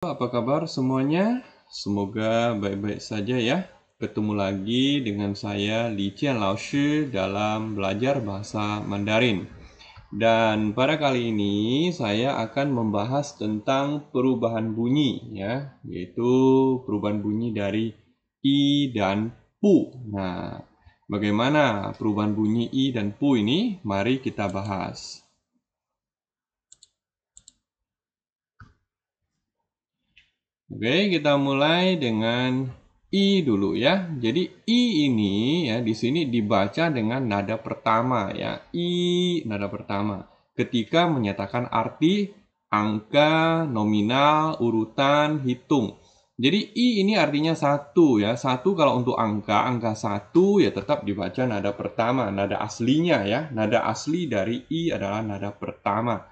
Apa kabar semuanya? Semoga baik-baik saja ya. Ketemu lagi dengan saya Li Jian Laoshi dalam belajar bahasa Mandarin. Dan pada kali ini saya akan membahas tentang perubahan bunyi ya, yaitu perubahan bunyi dari i dan pu. Nah, bagaimana perubahan bunyi i dan pu ini? Mari kita bahas. Oke, kita mulai dengan I dulu ya. Jadi I ini ya di sini dibaca dengan nada pertama ya. I nada pertama. Ketika menyatakan arti angka, nominal, urutan, hitung. Jadi I ini artinya satu ya. Satu kalau untuk angka satu ya tetap dibaca nada pertama, nada aslinya ya. Nada asli dari I adalah nada pertama.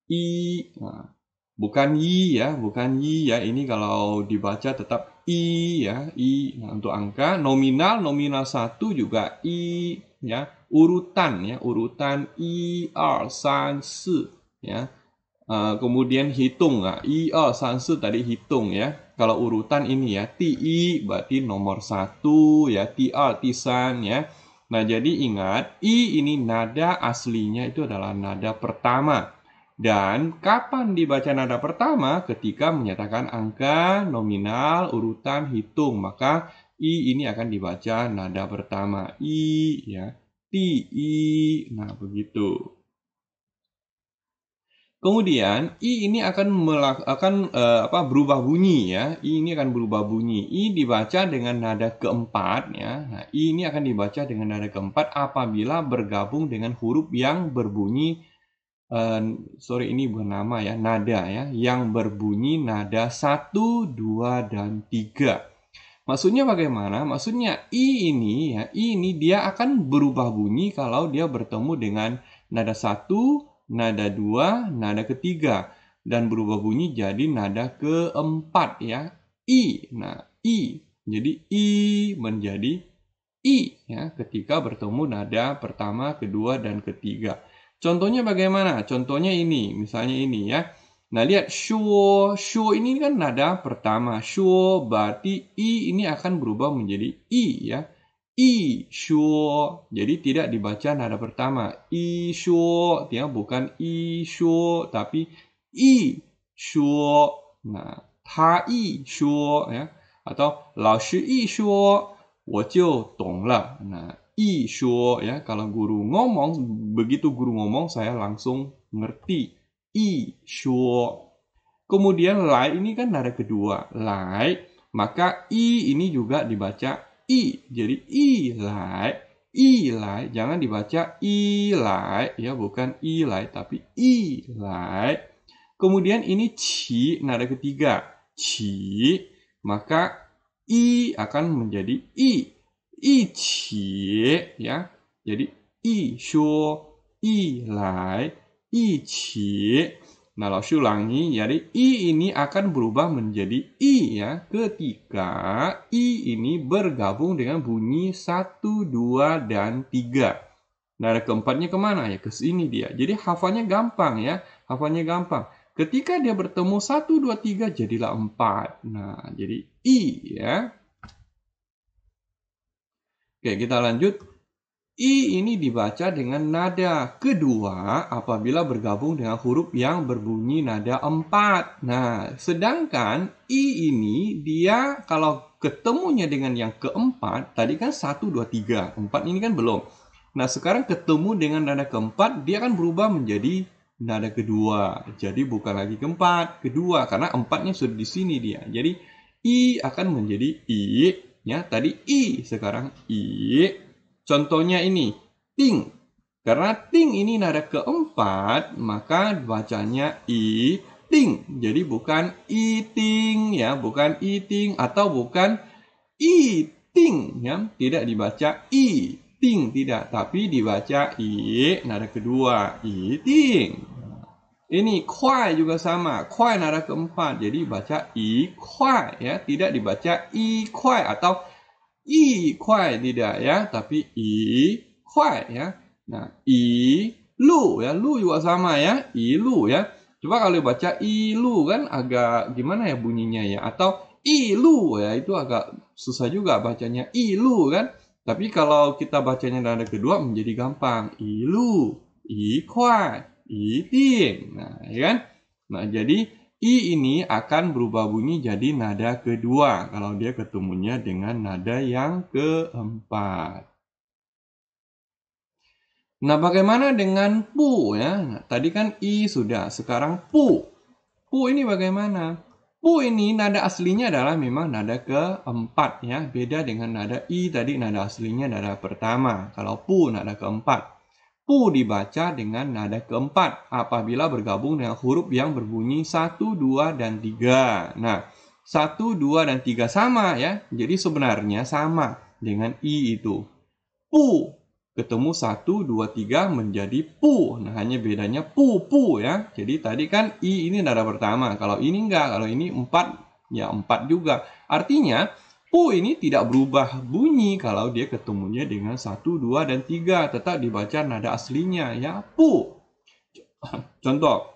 I. Nah, bukan yi ya, bukan yi ya. Ini kalau dibaca tetap i ya, i. Nah, untuk angka nominal satu juga i ya. Urutan ya, urutan i, er, san, si ya. Kemudian hitung ya, i, er, san, si tadi hitung ya. Kalau urutan ini ya, ti i berarti nomor satu ya, ti er, ti san ya. Nah, jadi ingat i ini nada aslinya itu adalah nada pertama. Dan kapan dibaca nada pertama? Ketika menyatakan angka, nominal, urutan, hitung. Maka I ini akan dibaca nada pertama. I, ya. Ti, I. Nah, begitu. Kemudian, I ini akan berubah bunyi ya. I ini akan berubah bunyi. I dibaca dengan nada keempat ya. Nah, I ini akan dibaca dengan nada keempat apabila bergabung dengan huruf yang berbunyi ini bukan nama ya, nada ya, yang berbunyi nada 1, 2, dan 3. Maksudnya bagaimana? Maksudnya I ini dia akan berubah bunyi kalau dia bertemu dengan nada 1, nada 2, nada ketiga. Dan berubah bunyi jadi nada keempat ya, I. Nah, I. Jadi I menjadi I ya, ketika bertemu nada pertama, kedua, dan ketiga. Contohnya bagaimana? Contohnya ini, misalnya ini ya. Nah, lihat shuo. Shuo ini kan nada pertama. Shuo berarti i ini akan berubah menjadi i ya. I shuo. Jadi tidak dibaca nada pertama. I shuo, ya bukan i shuo tapi i shuo. Nah, ta i shuo ya, atau lao shi i shuo, wo jiu dong le. Nah, i shuo ya, kalau guru ngomong, begitu guru ngomong saya langsung ngerti. I shuo. Kemudian lai ini kan nada kedua, lai, maka i ini juga dibaca i. Jadi i lai, jangan dibaca i lai ya, bukan i lai tapi i lai. Kemudian ini ci, nada ketiga, ci, maka i akan menjadi i. I qi ya. Jadi i shuo, i lai, i qi. Nah, Lao Shu ulangi, jadi i ini akan berubah menjadi i ya ketika i ini bergabung dengan bunyi 1, 2, dan 3. Nada keempatnya kemana ya? Ke sini dia. Jadi hafalnya gampang ya. Hafalnya gampang. Ketika dia bertemu 1, 2, 3 jadilah 4. Nah, jadi i ya. Oke, kita lanjut. I ini dibaca dengan nada kedua apabila bergabung dengan huruf yang berbunyi nada 4. Nah, sedangkan I ini dia kalau ketemunya dengan yang keempat, tadi kan 1, 2, 3. 4 ini kan belum. Nah, sekarang ketemu dengan nada keempat, dia akan berubah menjadi nada kedua. Jadi bukan lagi keempat, kedua. Karena 4-nya sudah di sini dia. Jadi I akan menjadi I. Ya, tadi I, sekarang I. Contohnya ini, ting. Karena ting ini nada keempat, maka bacanya i ting. Jadi bukan eating ya, bukan eating atau bukan eating ya. Tidak dibaca eating, tidak, tapi dibaca i nada kedua, eating. Ini kuai juga sama, kuai nada keempat, jadi baca i kuai ya, tidak dibaca i kuai atau i kuai tidak ya, tapi i kuai ya. Nah, i lu ya, lu juga sama ya, i lu ya. Coba kalau baca ilu kan agak gimana ya bunyinya ya, atau ilu ya itu agak susah juga bacanya ilu kan. Tapi kalau kita bacanya nada kedua menjadi gampang. Ilu, ikwai, iting. Nah, ya kan? Nah, jadi i ini akan berubah bunyi jadi nada kedua kalau dia ketemunya dengan nada yang keempat. Nah, bagaimana dengan pu ya? Nah, tadi kan i sudah, sekarang pu. Pu ini bagaimana? Pu ini nada aslinya adalah memang nada keempat ya, beda dengan nada i tadi nada aslinya nada pertama. Kalau pu nada keempat. Pu dibaca dengan nada keempat apabila bergabung dengan huruf yang berbunyi 1, 2, dan 3. Nah, 1, 2, dan 3 sama ya. Jadi sebenarnya sama dengan i itu. Pu ketemu 1, 2, 3 menjadi pu. Nah, hanya bedanya pu ya. Jadi tadi kan i ini nada pertama. Kalau ini enggak, kalau ini 4 ya 4 juga. Artinya pu ini tidak berubah bunyi kalau dia ketemunya dengan 1, 2, dan 3. Tetap dibaca nada aslinya ya pu. Contoh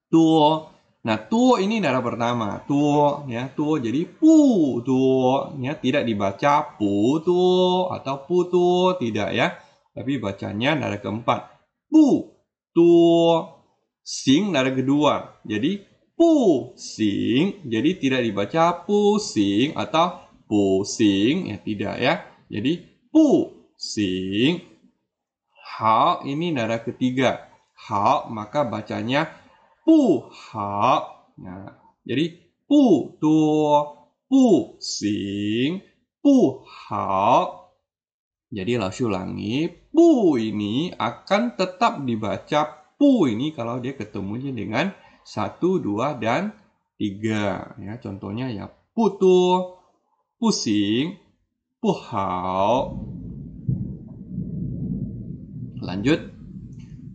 tuo. Nah, tuo ini nada pertama. Tuo ya, tuo jadi pu tuo ya, tidak dibaca pu tuo atau pu tuo, tidak ya. Tapi bacanya nada keempat. Pu tuo. Sing nada kedua. Jadi pu sing. Jadi tidak dibaca pusing atau pusing ya, tidak ya. Jadi pu sing. Hao ini nada ketiga. Hao maka bacanya pu hao. Nah, jadi pu tuo, pu sing, pu hao. Jadi langsung ulangi, pu ini akan tetap dibaca pu ini kalau dia ketemunya dengan 1, 2, dan 3. Ya, contohnya ya pu tuo, pu sing, pu hao. Lanjut.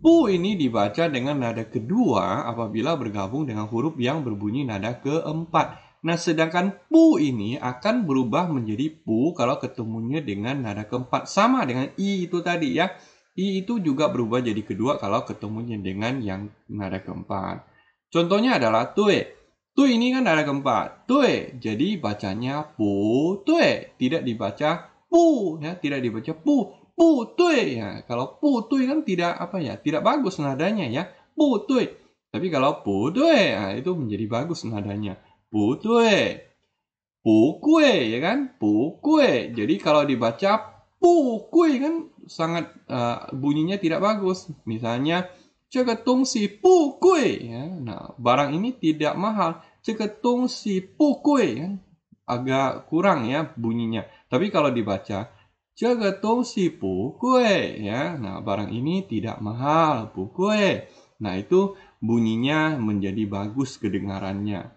Pu ini dibaca dengan nada kedua apabila bergabung dengan huruf yang berbunyi nada keempat. Nah, sedangkan pu ini akan berubah menjadi pu kalau ketemunya dengan nada keempat. Sama dengan i itu tadi ya. I itu juga berubah jadi kedua kalau ketemunya dengan yang nada keempat. Contohnya adalah tue. Tue ini kan nada keempat. Tue. Jadi bacanya pu tue. Tidak dibaca pu ya, tidak dibaca pu. Putui ya, kalau putui kan tidak apa ya, tidak bagus nadanya ya, putui. Tapi kalau putui ya, itu menjadi bagus nadanya. Putui, pukui ya kan, pukui. Jadi kalau dibaca pukui kan sangat bunyinya tidak bagus. Misalnya ceketung si pukui ya. Nah, barang ini tidak mahal. Ceketung si pukui kan agak kurang ya bunyinya. Tapi kalau dibaca jaga si pukue ya. Nah, barang ini tidak mahal, pukue. Nah, itu bunyinya menjadi bagus kedengarannya.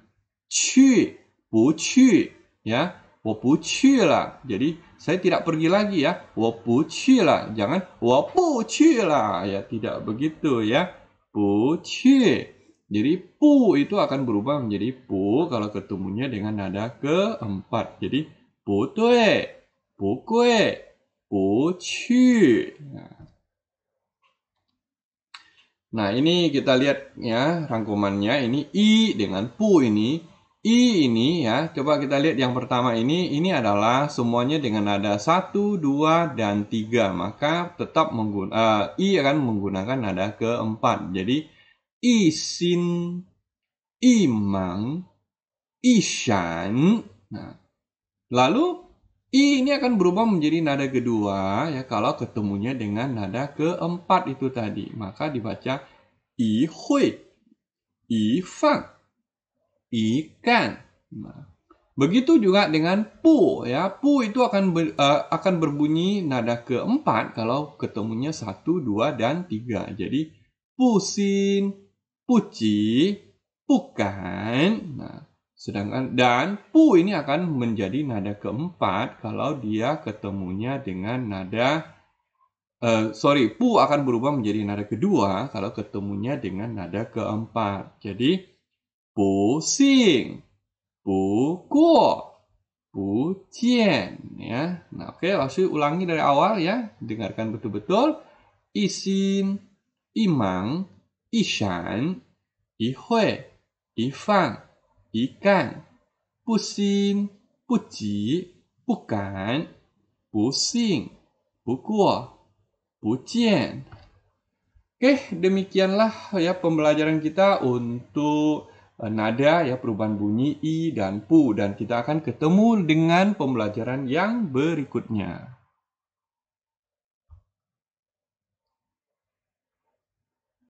Qu, bu qu ya. Wo bu qu lah. Jadi, saya tidak pergi lagi ya. Wo bu qu lah. Jangan wo bu qu lah. Ya, tidak begitu ya. Bu qu. Jadi, pu itu akan berubah menjadi pu kalau ketemunya dengan nada keempat. Jadi, putue, pukue, Pucu. Nah, ini kita lihat ya rangkumannya. Ini i dengan pu ini. I ini ya, coba kita lihat yang pertama ini. Ini adalah semuanya dengan nada 1, 2, dan 3. Maka tetap i akan menggunakan nada keempat. Jadi, isin, imang, ishan. Nah, lalu I ini akan berubah menjadi nada kedua ya kalau ketemunya dengan nada keempat itu tadi. Maka dibaca i hui, i fang, i kan. Nah, begitu juga dengan pu ya. Pu itu akan berbunyi nada keempat kalau ketemunya 1, 2, dan 3. Jadi pusin, puci, pukan. Nah, sedangkan dan pu ini akan menjadi nada keempat kalau dia ketemunya dengan nada pu akan berubah menjadi nada kedua kalau ketemunya dengan nada keempat. Jadi pusing, pukuo, pujian ya. Nah, oke, langsung ulangi dari awal ya. Dengarkan betul-betul. Isin, imang, ishan, 一会一放一干不新不急不赶不幸不过不见. Oke, demikianlah ya pembelajaran kita untuk nada ya perubahan bunyi i dan pu, dan kita akan ketemu dengan pembelajaran yang berikutnya.